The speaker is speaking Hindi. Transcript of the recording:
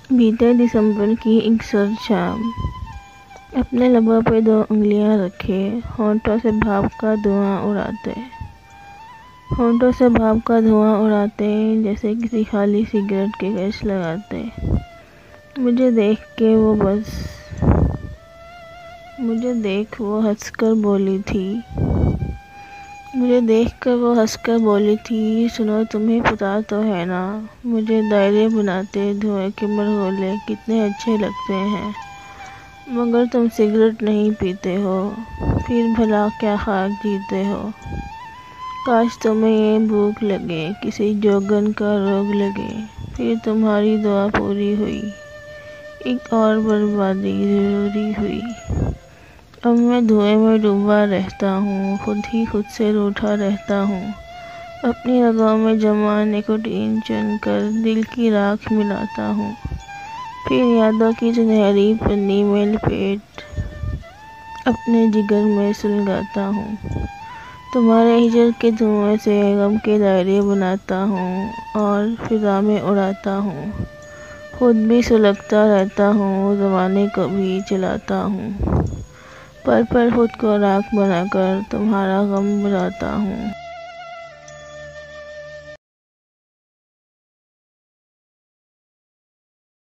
बीते दिसंबर की एक सर्द शाम। अपने लबों पे 2 उंगलियां रखे, होंठों से भाप का धुआं उड़ाते जैसे किसी खाली सिगरेट के कैच लगाते। मुझे देख वो हंसकर बोली थी, सुनो तुम्हें पता तो है ना, मुझे दायरे बनाते धुएं के मरगोले कितने अच्छे लगते हैं। मगर तुम सिगरेट नहीं पीते हो, फिर भला क्या खाक जीते हो। काश तुम्हें ये भूख लगे, किसी जोगन का रोग लगे, फिर तुम्हारी दुआ पूरी हुई, एक और बर्बादी जरूरी हुई। अब मैं धुएं में डूबा रहता हूँ, खुद से रूठा रहता हूँ। अपनी रगों में जमा निकोटीन चुनकर दिल की राख मिलाता हूँ, फिर यादों की सुनहरी पन्नी में लपेट अपने जिगर में सुलगाता हूँ। तुम्हारे हिजर के धुएं से गम के दायरे बनाता हूँ और फिजा में उड़ाता हूँ। खुद भी सुलगता रहता हूँ, ज़माने को भी चलाता हूँ। पल पल खुद को राख बनाकर तुम्हारा गम बुझाता हूँ।